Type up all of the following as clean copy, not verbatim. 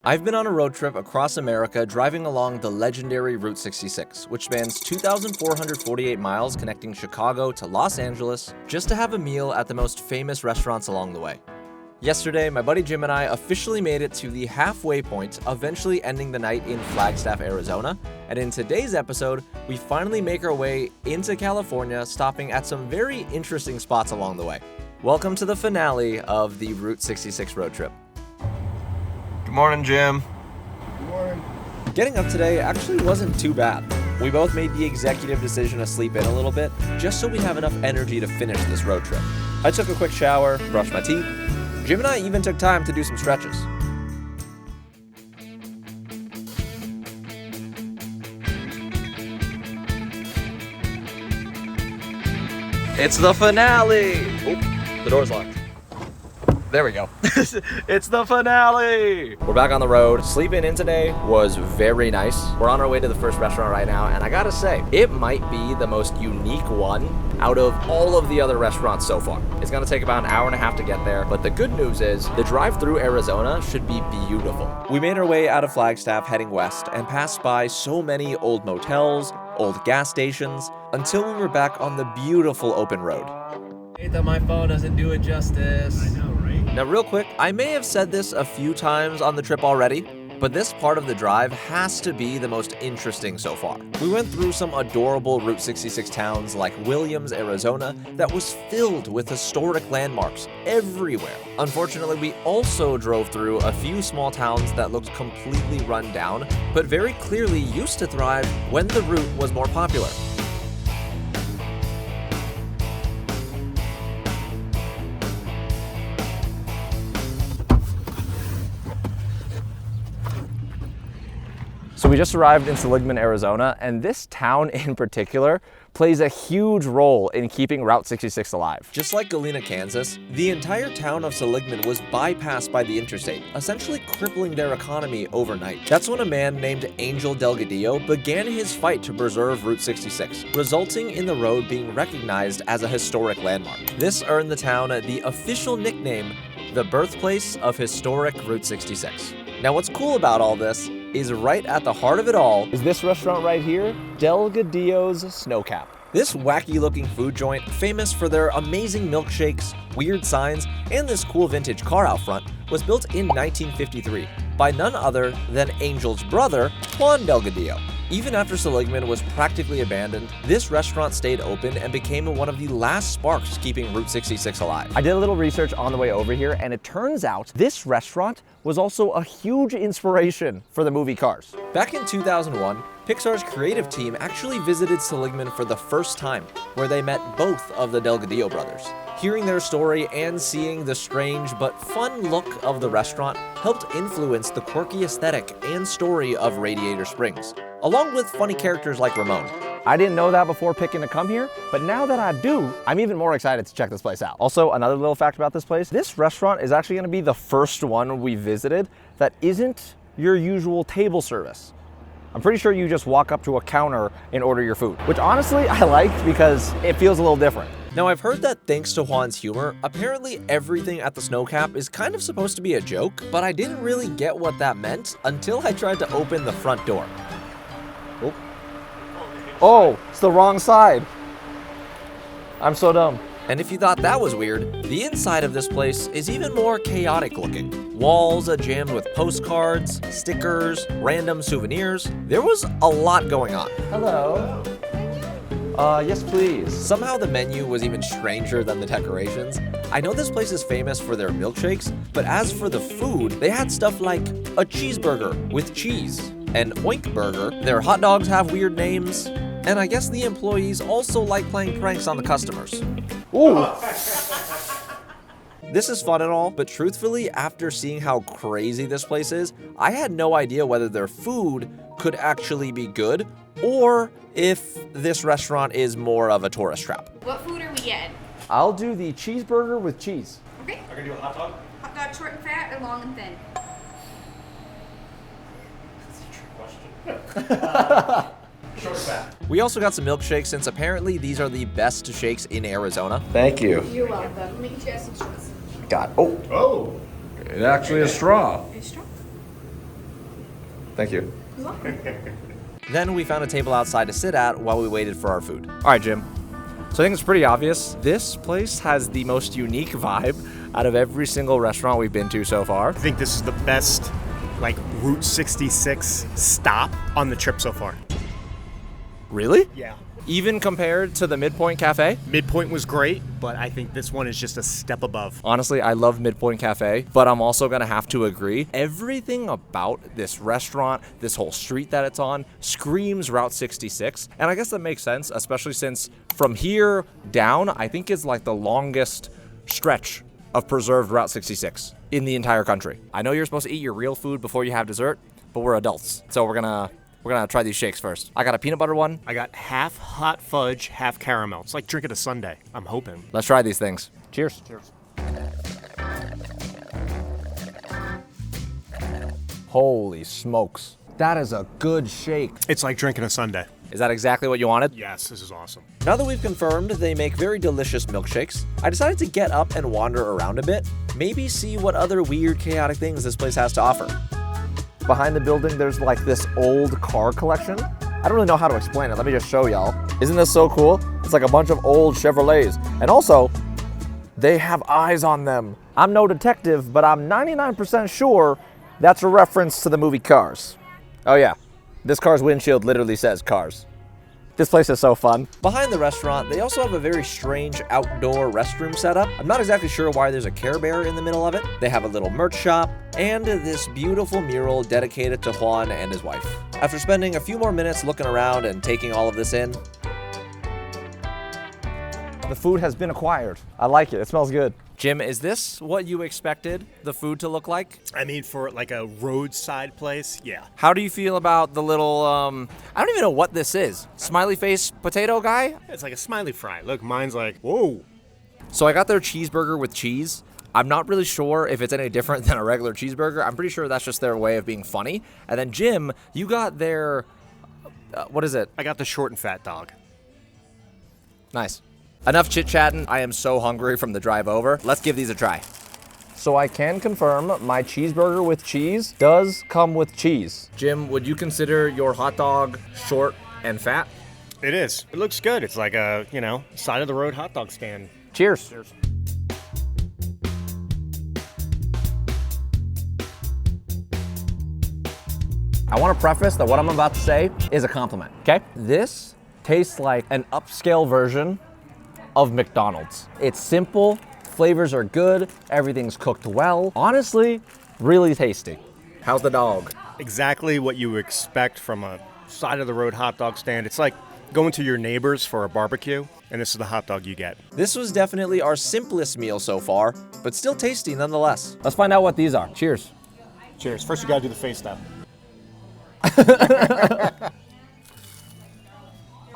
I've been on a road trip across America driving along the legendary Route 66, which spans 2,448 miles connecting Chicago to Los Angeles, just to have a meal at the most famous restaurants along the way. Yesterday, my buddy Jim and I officially made it to the halfway point, eventually ending the night in Flagstaff, Arizona. And in today's episode, we finally make our way into California, stopping at some very interesting spots along the way. Welcome to the finale of the Route 66 road trip. Good morning, Jim. Good morning. Getting up today actually wasn't too bad. We both made the executive decision to sleep in a little bit, just so we have enough energy to finish this road trip. I took a quick shower, brushed my teeth. Jim and I even took time to do some stretches. It's the finale! Oh, the door's locked. There we go. It's the finale! We're back on the road. Sleeping in today was very nice. We're on our way to the first restaurant right now, and I gotta say, it might be the most unique one out of all of the other restaurants so far. It's gonna take about an hour and a half to get there, but the good news is the drive through Arizona should be beautiful. We made our way out of Flagstaff heading west and passed by so many old motels, old gas stations, until we were back on the beautiful open road. I hate that my phone doesn't do it justice. I know, right? Now real quick, I may have said this a few times on the trip already, but this part of the drive has to be the most interesting so far. We went through some adorable Route 66 towns like Williams, Arizona, that was filled with historic landmarks everywhere. Unfortunately, we also drove through a few small towns that looked completely run down, but very clearly used to thrive when the route was more popular. So we just arrived in Seligman, Arizona, and this town in particular plays a huge role in keeping Route 66 alive. Just like Galena, Kansas, the entire town of Seligman was bypassed by the interstate, essentially crippling their economy overnight. That's when a man named Angel Delgadillo began his fight to preserve Route 66, resulting in the road being recognized as a historic landmark. This earned the town the official nickname, the birthplace of historic Route 66. Now what's cool about all this is right at the heart of it all is this restaurant right here, Delgadillo's Snowcap. This wacky looking food joint, famous for their amazing milkshakes, weird signs, and this cool vintage car out front, was built in 1953 by none other than Angel's brother, Juan Delgadillo. Even after Seligman was practically abandoned, this restaurant stayed open and became one of the last sparks keeping Route 66 alive. I did a little research on the way over here, and it turns out this restaurant was also a huge inspiration for the movie Cars. Back in 2001, Pixar's creative team actually visited Seligman for the first time, where they met both of the Delgadillo brothers. Hearing their story and seeing the strange but fun look of the restaurant helped influence the quirky aesthetic and story of Radiator Springs, along with funny characters like Ramon. I didn't know that before picking to come here, but now that I do, I'm even more excited to check this place out. Also, another little fact about this place, this restaurant is actually gonna be the first one we visited that isn't your usual table service. I'm pretty sure you just walk up to a counter and order your food, which honestly I like because it feels a little different. Now I've heard that thanks to Juan's humor, apparently everything at the Snowcap is kind of supposed to be a joke, but I didn't really get what that meant until I tried to open the front door. Oh, it's the wrong side. I'm so dumb. And if you thought that was weird, the inside of this place is even more chaotic looking. Walls are jammed with postcards, stickers, random souvenirs. There was a lot going on. Hello. Yes, please. Somehow the menu was even stranger than the decorations. I know this place is famous for their milkshakes, but as for the food, they had stuff like a cheeseburger with cheese, an oink burger. Their hot dogs have weird names, and I guess the employees also like playing pranks on the customers. Ooh. This is fun and all, but truthfully, after seeing how crazy this place is, I had no idea whether their food could actually be good or if this restaurant is more of a tourist trap. What food are we getting? I'll do the cheeseburger with cheese. Okay. I can do a hot dog? Hot dog short and fat or long and thin? That's a trick question. Short fat. We also got some milkshakes since apparently these are the best shakes in Arizona. Thank you. You're welcome. Let me get you guys some straws. God. Oh, Oh. it actually is straw. Are you strong? Thank you. You're welcome. Then we found a table outside to sit at while we waited for our food. All right, Jim. So I think it's pretty obvious. This place has the most unique vibe out of every single restaurant we've been to so far. I think this is the best, like, Route 66 stop on the trip so far. Really? Yeah. Even compared to the Midpoint Cafe? Midpoint was great, but I think this one is just a step above. Honestly, I love Midpoint Cafe, but I'm also gonna have to agree. Everything about this restaurant, this whole street that it's on, screams Route 66. And I guess that makes sense, especially since from here down, I think is like the longest stretch of preserved Route 66 in the entire country. I know you're supposed to eat your real food before you have dessert, but we're adults. So we're gonna try these shakes first. I got a peanut butter one. I got half hot fudge, half caramel. It's like drinking a sundae. I'm hoping. Let's try these things. Cheers. Cheers. Holy smokes. That is a good shake. It's like drinking a sundae. Is that exactly what you wanted? Yes, this is awesome. Now that we've confirmed they make very delicious milkshakes, I decided to get up and wander around a bit, maybe see what other weird, chaotic things this place has to offer. Behind the building, there's like this old car collection. I don't really know how to explain it. Let me just show y'all. Isn't this so cool? It's like a bunch of old Chevrolets. And also, they have eyes on them. I'm no detective, but I'm 99% sure that's a reference to the movie Cars. Oh yeah, this car's windshield literally says Cars. This place is so fun. Behind the restaurant, they also have a very strange outdoor restroom setup. I'm not exactly sure why there's a Care Bear in the middle of it. They have a little merch shop and this beautiful mural dedicated to Juan and his wife. After spending a few more minutes looking around and taking all of this in, the food has been acquired. I like it. It smells good. Jim, is this what you expected the food to look like? I mean, for like a roadside place, yeah. How do you feel about the little, I don't even know what this is. Smiley face potato guy? It's like a smiley fry. Look, mine's like, whoa. So I got their cheeseburger with cheese. I'm not really sure if it's any different than a regular cheeseburger. I'm pretty sure that's just their way of being funny. And then Jim, you got their, what is it? I got the short and fat dog. Nice. Enough chit-chatting. I am so hungry from the drive over. Let's give these a try. So I can confirm my cheeseburger with cheese does come with cheese. Jim, would you consider your hot dog short and fat? It is. It looks good. It's like a, side of the road hot dog stand. Cheers. Cheers. I want to preface that what I'm about to say is a compliment, okay? This tastes like an upscale version of McDonald's. It's simple, flavors are good, everything's cooked well. Honestly, really tasty. How's the dog? Exactly what you expect from a side of the road hot dog stand. It's like going to your neighbors for a barbecue, and this is the hot dog you get. This was definitely our simplest meal so far, but still tasty nonetheless. Let's find out what these are. Cheers. Cheers. First, you gotta do the face step.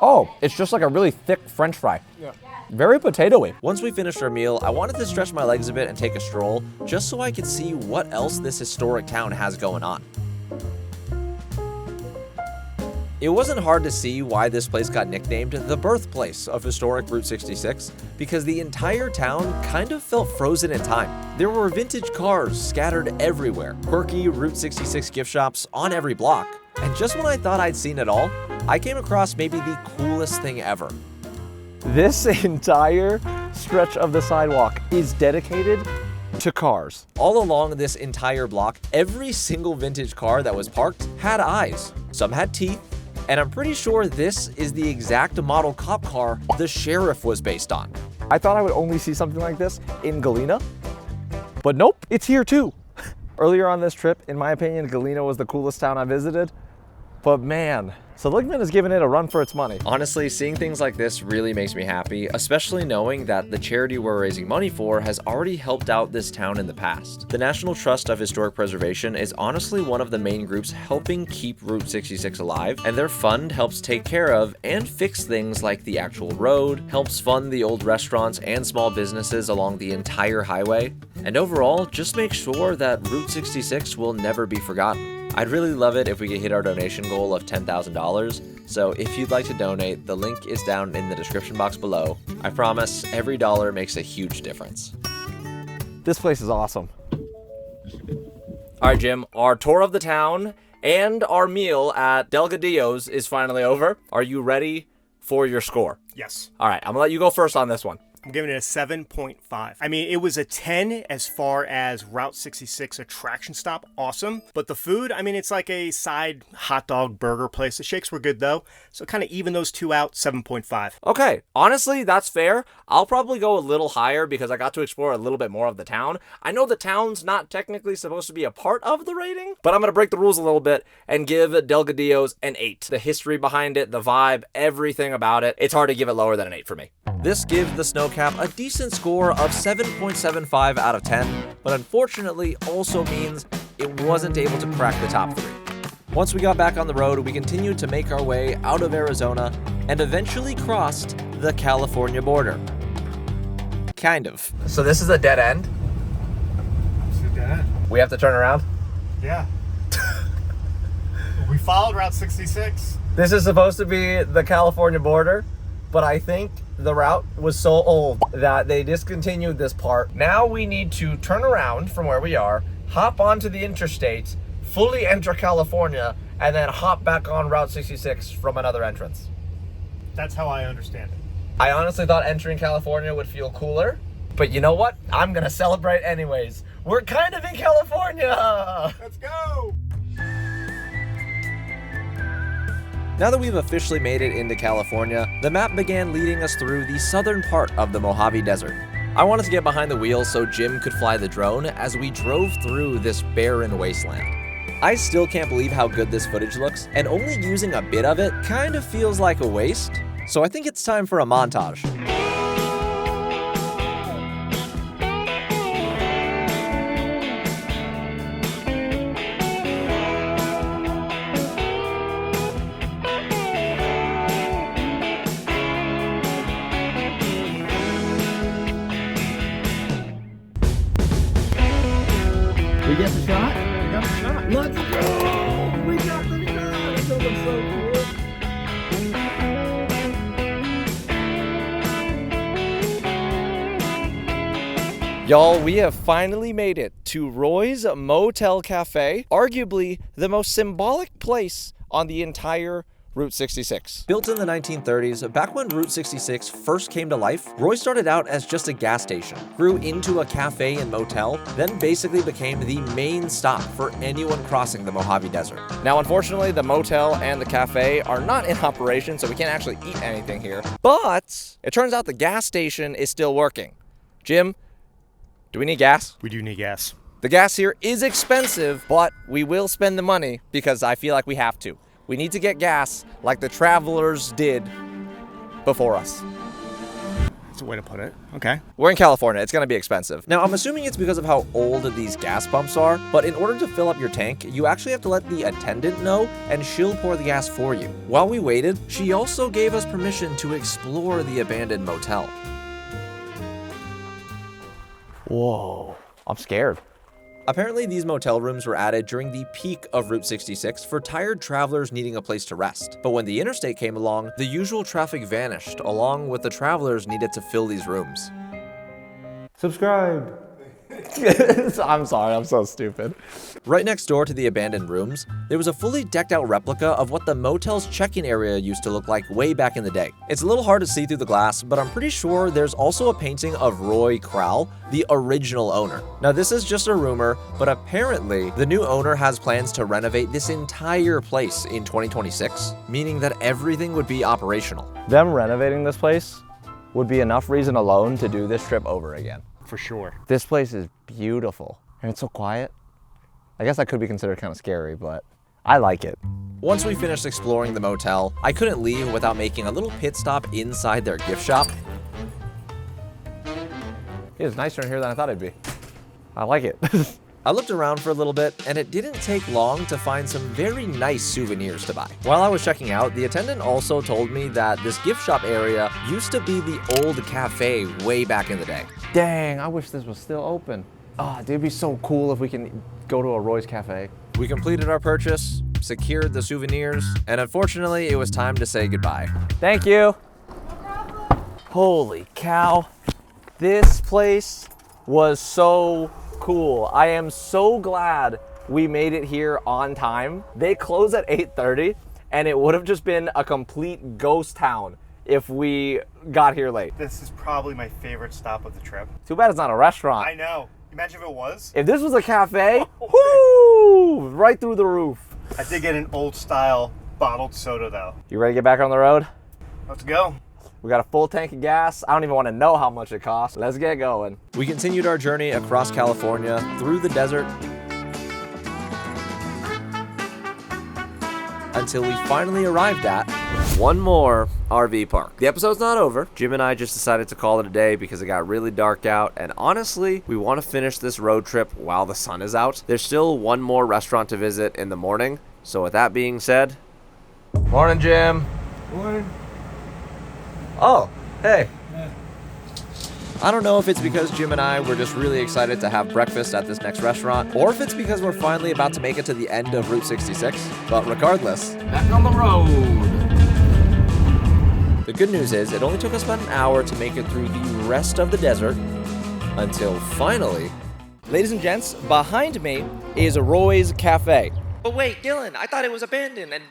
Oh, it's just like a really thick French fry. Yeah. Very potato-y. Once we finished our meal, I wanted to stretch my legs a bit and take a stroll, just so I could see what else this historic town has going on. It wasn't hard to see why this place got nicknamed the birthplace of historic Route 66, because the entire town kind of felt frozen in time. There were vintage cars scattered everywhere, quirky Route 66 gift shops on every block, and just when I thought I'd seen it all, I came across maybe the coolest thing ever. This entire stretch of the sidewalk is dedicated to cars. All along this entire block, every single vintage car that was parked had eyes. Some had teeth, and I'm pretty sure this is the exact model cop car the sheriff was based on. I thought I would only see something like this in Galena, but nope, it's here too. Earlier on this trip, in my opinion, Galena was the coolest town I visited, but man, Seligman is giving it a run for its money. Honestly, seeing things like this really makes me happy, especially knowing that the charity we're raising money for has already helped out this town in the past. The National Trust of Historic Preservation is honestly one of the main groups helping keep Route 66 alive, and their fund helps take care of and fix things like the actual road, helps fund the old restaurants and small businesses along the entire highway, and overall, just make sure that Route 66 will never be forgotten. I'd really love it if we could hit our donation goal of $10,000, so if you'd like to donate, the link is down in the description box below. I promise, every dollar makes a huge difference. This place is awesome. All right, Jim, our tour of the town and our meal at Delgadillo's is finally over. Are you ready for your score? Yes. All right, I'm gonna let you go first on this one. I'm giving it a 7.5. I mean, it was a 10 as far as Route 66 attraction stop. Awesome. But the food, I mean, it's like a side hot dog burger place. The shakes were good, though. So kind of even those two out, 7.5. Okay, honestly, that's fair. I'll probably go a little higher because I got to explore a little bit more of the town. I know the town's not technically supposed to be a part of the rating, but I'm going to break the rules a little bit and give Delgadillo's an 8. The history behind it, the vibe, everything about it, it's hard to give it lower than an 8 for me. This gives the Snowcap a decent score of 7.75 out of 10, but unfortunately also means it wasn't able to crack the top 3. Once we got back on the road, we continued to make our way out of Arizona and eventually crossed the California border. Kind of. So this is a dead end? It's a dead end. We have to turn around? Yeah. We followed Route 66. This is supposed to be the California border, but I think the route was so old that they discontinued this part. Now we need to turn around from where we are, hop onto the interstate, fully enter California, and then hop back on Route 66 from another entrance. That's how I understand it. I honestly thought entering California would feel cooler, but you know what? I'm gonna celebrate anyways. We're kind of in California! Let's go! Now that we've officially made it into California, the map began leading us through the southern part of the Mojave Desert. I wanted to get behind the wheel so Jim could fly the drone as we drove through this barren wasteland. I still can't believe how good this footage looks, and only using a bit of it kind of feels like a waste, so I think it's time for a montage. We get the shot? We got the shot. Let's go! We got the shot! That looks so cool. Y'all, we have finally made it to Roy's Motel Cafe, arguably the most symbolic place on the entire Route 66. Built in the 1930s, back when Route 66 first came to life, Roy started out as just a gas station, grew into a cafe and motel, then basically became the main stop for anyone crossing the Mojave Desert. Now, unfortunately, the motel and the cafe are not in operation, so we can't actually eat anything here. But it turns out the gas station is still working. Jim, do we need gas? We do need gas. The gas here is expensive, but we will spend the money because I feel like we have to. We need to get gas like the travelers did before us. That's a way to put it. Okay. We're in California. It's going to be expensive. Now, I'm assuming it's because of how old these gas pumps are, but in order to fill up your tank, you actually have to let the attendant know, and she'll pour the gas for you. While we waited, she also gave us permission to explore the abandoned motel. Whoa, I'm scared. Apparently, these motel rooms were added during the peak of Route 66 for tired travelers needing a place to rest. But when the interstate came along, the usual traffic vanished, along with the travelers needed to fill these rooms. Subscribe. I'm sorry, I'm so stupid. Right next door to the abandoned rooms, there was a fully decked out replica of what the motel's check-in area used to look like way back in the day. It's a little hard to see through the glass, but I'm pretty sure there's also a painting of Roy Crowell, the original owner. Now, this is just a rumor, but apparently the new owner has plans to renovate this entire place in 2026, meaning that everything would be operational. Them renovating this place would be enough reason alone to do this trip over again. For sure. This place is beautiful, and it's so quiet. I guess that could be considered kind of scary, but I like it. Once we finished exploring the motel, I couldn't leave without making a little pit stop inside their gift shop. It is nicer in here than I thought it'd be. I like it. I looked around for a little bit, and it didn't take long to find some very nice souvenirs to buy. While I was checking out, the attendant also told me that this gift shop area used to be the old cafe way back in the day. Dang, I wish this was still open. Ah, it'd be so cool if we can go to a Roy's Cafe. We completed our purchase, secured the souvenirs, and unfortunately, it was time to say goodbye. Thank you. No problem. Holy cow. This place was so cool. I am so glad we made it here on time. They close at 8:30, and it would have just been a complete ghost town if we got here late. This is probably my favorite stop of the trip. Too bad it's not a restaurant. I know. Imagine if it was. If this was a cafe, whoo, right through the roof. I did get an old style bottled soda though. You ready to get back on the road? Let's go. We got a full tank of gas. I don't even want to know how much it costs. Let's get going. We continued our journey across California, through the desert, until we finally arrived at one more RV park. The episode's not over. Jim and I just decided to call it a day because it got really dark out, and honestly, we want to finish this road trip while the sun is out. There's still one more restaurant to visit in the morning, so with that being said, morning, Jim. Morning. Oh, hey. I don't know if it's because Jim and I were just really excited to have breakfast at this next restaurant, or if it's because we're finally about to make it to the end of Route 66, but regardless, back on the road. The good news is it only took us about an hour to make it through the rest of the desert until finally. Ladies and gents, behind me is Roy's Cafe. But wait, Dylan, I thought it was abandoned and,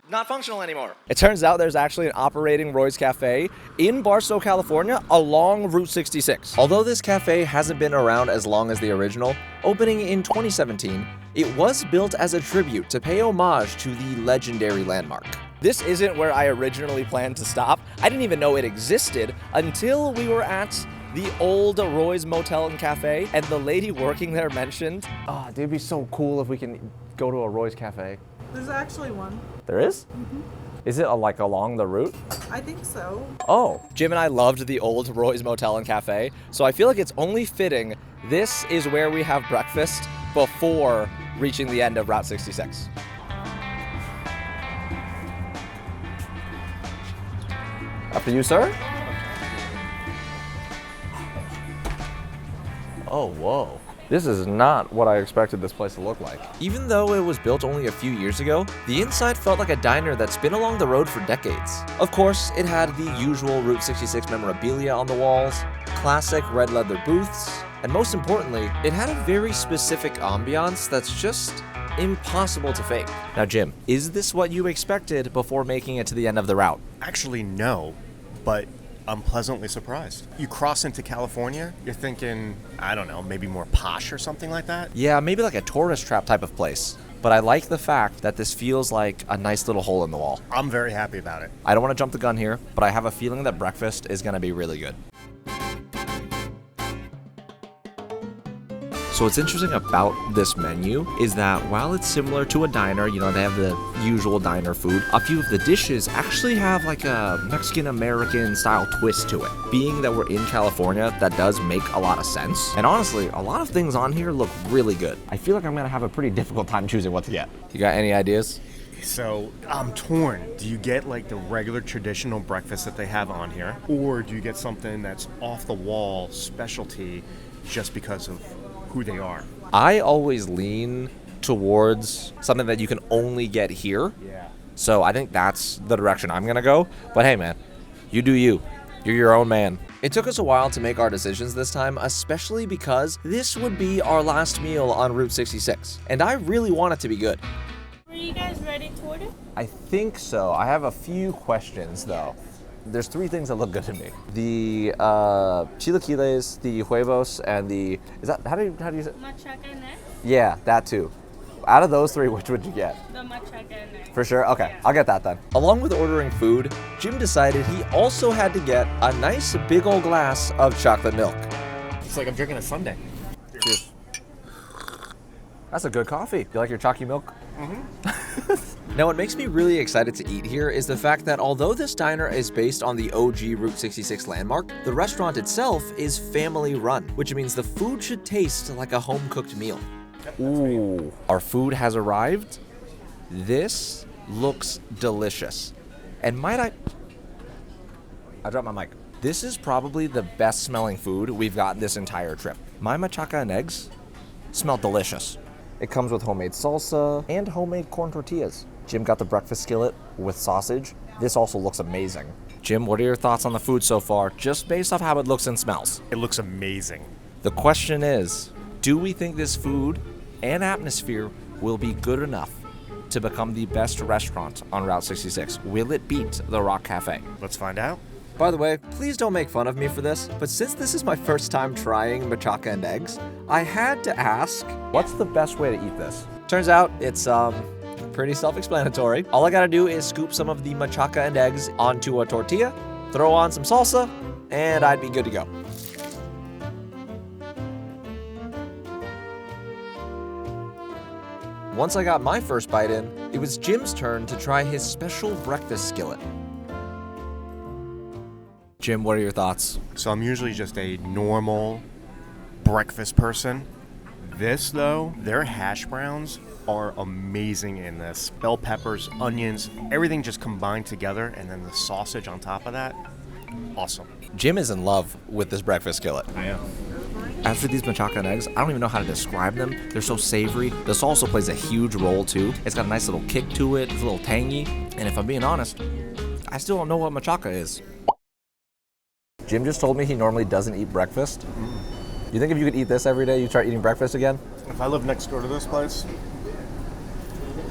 not functional anymore. It turns out there's actually an operating Roy's Cafe in Barstow, California, along Route 66. Although this cafe hasn't been around as long as the original, opening in 2017, it was built as a tribute to pay homage to the legendary landmark. This isn't where I originally planned to stop. I didn't even know it existed until we were at the old Roy's Motel and Cafe, and the lady working there mentioned, oh, it'd be so cool if we can go to a Roy's Cafe. There's actually one. There is? Mm-hmm. Is it like along the route? I think so. Oh, Jim and I loved the old Roy's Motel and Cafe, so I feel like it's only fitting this is where we have breakfast before reaching the end of Route 66. After you, sir? Oh, whoa. This is not what I expected this place to look like. Even though it was built only a few years ago, the inside felt like a diner that's been along the road for decades. Of course, it had the usual Route 66 memorabilia on the walls, classic red leather booths, and most importantly, it had a very specific ambiance that's just impossible to fake. Now, Jim, is this what you expected before making it to the end of the route? Actually, no, but I'm pleasantly surprised. You cross into California, you're thinking, I don't know, maybe more posh or something like that. Yeah, maybe like a tourist trap type of place. But I like the fact that this feels like a nice little hole in the wall. I'm very happy about it. I don't want to jump the gun here, but I have a feeling that breakfast is going to be really good. So what's interesting about this menu is that while it's similar to a diner, they have the usual diner food, a few of the dishes actually have like a Mexican-American style twist to it. Being that we're in California, that does make a lot of sense. And honestly, a lot of things on here look really good. I feel like I'm gonna have a pretty difficult time choosing what to get. You got any ideas? So I'm torn. Do you get like the regular traditional breakfast that they have on here? Or do you get something that's off the wall specialty just because of who they are? I always lean towards something that you can only get here. Yeah. So I think that's the direction I'm gonna go. But hey man, you do you. You're your own man. It took us a while to make our decisions this time, especially because this would be our last meal on Route 66. And I really want it to be good. Were you guys ready to order? I think so. I have a few questions though. There's three things that look good to me. The chilaquiles, the huevos, and the, is that, how do you say it? Machaca and egg? Yeah, that too. Out of those three, which would you get? The machaca and egg. For sure? Okay, Yeah. I'll get that then. Along with ordering food, Jim decided he also had to get a nice big old glass of chocolate milk. It's like I'm drinking a sundae. Cheers. That's a good coffee. You like your chalky milk? Mm-hmm. Now, what makes me really excited to eat here is the fact that although this diner is based on the OG Route 66 landmark, the restaurant itself is family run, which means the food should taste like a home-cooked meal. Ooh, our food has arrived. This looks delicious. And might I dropped my mic. This is probably the best smelling food we've got this entire trip. My machaca and eggs smell delicious. It comes with homemade salsa and homemade corn tortillas. Jim got the breakfast skillet with sausage. This also looks amazing. Jim, what are your thoughts on the food so far, just based off how it looks and smells? It looks amazing. The question is, do we think this food and atmosphere will be good enough to become the best restaurant on Route 66? Will it beat the Rock Cafe? Let's find out. By the way, please don't make fun of me for this, but since this is my first time trying machaca and eggs, I had to ask, what's the best way to eat this? Turns out it's pretty self-explanatory. All I gotta do is scoop some of the machaca and eggs onto a tortilla, throw on some salsa, and I'd be good to go. Once I got my first bite in, it was Jim's turn to try his special breakfast skillet. Jim, what are your thoughts? So I'm usually just a normal breakfast person. This, though, their hash browns are amazing in this. Bell peppers, onions, everything just combined together, and then the sausage on top of that. Awesome. Jim is in love with this breakfast skillet. I am. As for these machaca and eggs, I don't even know how to describe them. They're so savory. The salsa plays a huge role too. It's got a nice little kick to it. It's a little tangy. And if I'm being honest, I still don't know what machaca is. Jim just told me he normally doesn't eat breakfast. You think if you could eat this every day, you'd start eating breakfast again? If I lived next door to this place,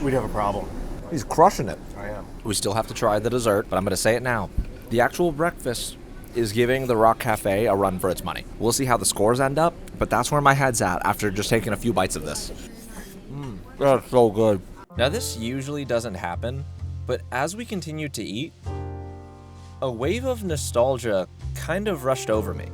we'd have a problem. He's crushing it. I am. We still have to try the dessert, but I'm going to say it now. The actual breakfast is giving the Rock Cafe a run for its money. We'll see how the scores end up, but that's where my head's at after just taking a few bites of this. That's so good. Now this usually doesn't happen, but as we continued to eat, a wave of nostalgia kind of rushed over me.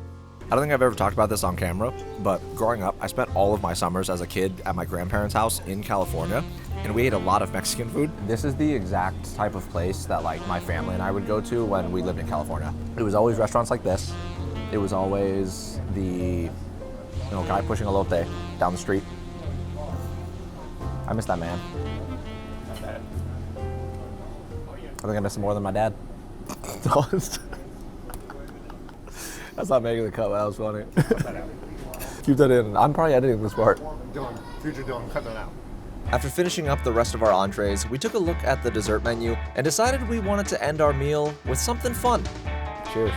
I don't think I've ever talked about this on camera, but growing up, I spent all of my summers as a kid at my grandparents' house in California, and we ate a lot of Mexican food. This is the exact type of place that like my family and I would go to when we lived in California. It was always restaurants like this. It was always the guy pushing a elote down the street. I miss that man. I think I miss him more than my dad. That's not making the cut, that was funny. Keep that in. I'm probably editing this part. Dylan, future Dylan, cut that out. After finishing up the rest of our entrees, we took a look at the dessert menu and decided we wanted to end our meal with something fun. Cheers.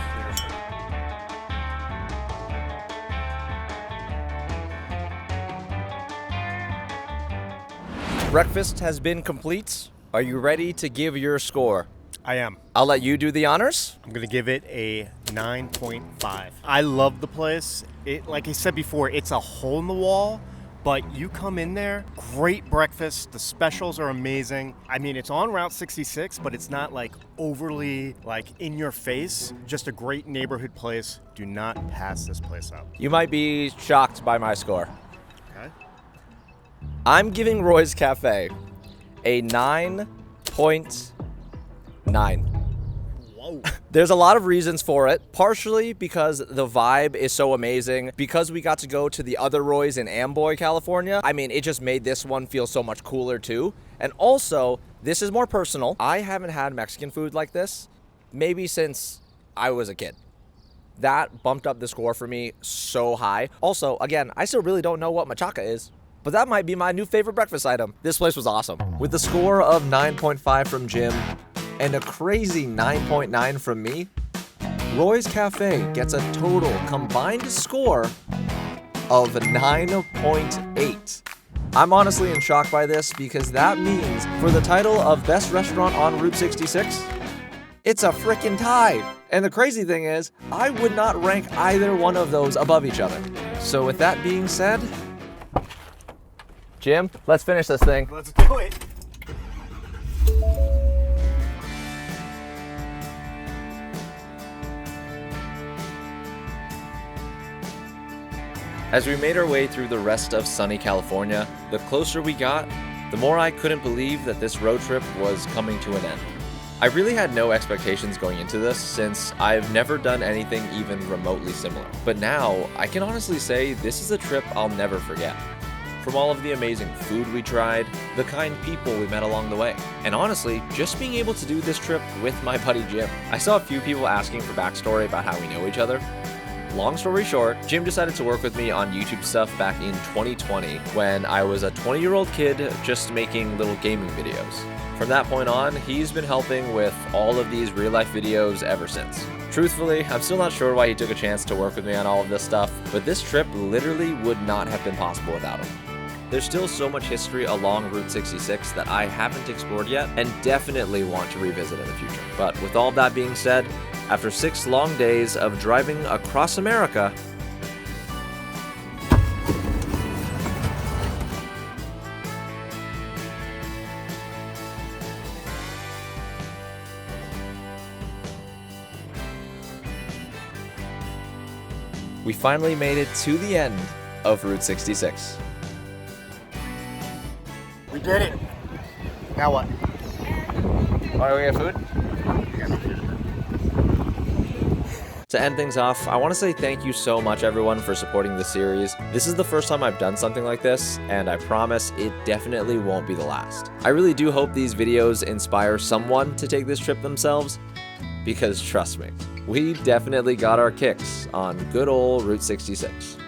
Breakfast has been complete. Are you ready to give your score? I am. I'll let you do the honors. I'm going to give it a 9.5. I love the place. Like I said before, it's a hole in the wall, but you come in there, great breakfast. The specials are amazing. I mean, it's on Route 66, but it's not like overly like in your face. Just a great neighborhood place. Do not pass this place up. You might be shocked by my score. Okay. I'm giving Roy's Cafe a 9.9. Whoa. There's a lot of reasons for it, partially because the vibe is so amazing, because we got to go to the other Roy's in Amboy, California. I mean, it just made this one feel so much cooler too. And also, this is more personal. I haven't had Mexican food like this maybe since I was a kid. That bumped up the score for me so high. Also, again, I still really don't know what machaca is, but that might be my new favorite breakfast item. This place was awesome. With the score of 9.5 from Jim, and a crazy 9.9 from me, Roy's Cafe gets a total combined score of 9.8. I'm honestly in shock by this because that means for the title of Best Restaurant on Route 66, it's a frickin' tie. And the crazy thing is, I would not rank either one of those above each other. So with that being said, Jim, let's finish this thing. Let's do it. As we made our way through the rest of sunny California, the closer we got, the more I couldn't believe that this road trip was coming to an end. I really had no expectations going into this since I've never done anything even remotely similar. But now, I can honestly say this is a trip I'll never forget. From all of the amazing food we tried, the kind people we met along the way, and honestly, just being able to do this trip with my buddy Jim. I saw a few people asking for backstory about how we know each other. Long story short, Jim decided to work with me on YouTube stuff back in 2020 when I was a 20-year-old kid just making little gaming videos. From that point on, he's been helping with all of these real-life videos ever since. Truthfully, I'm still not sure why he took a chance to work with me on all of this stuff, but this trip literally would not have been possible without him. There's still so much history along Route 66 that I haven't explored yet and definitely want to revisit in the future. But with all that being said, after 6 long days of driving across America, we finally made it to the end of Route 66. We did it. Now what? Alright, we get food? To end things off, I want to say thank you so much everyone for supporting the series. This is the first time I've done something like this, and I promise it definitely won't be the last. I really do hope these videos inspire someone to take this trip themselves, because trust me, we definitely got our kicks on good old Route 66.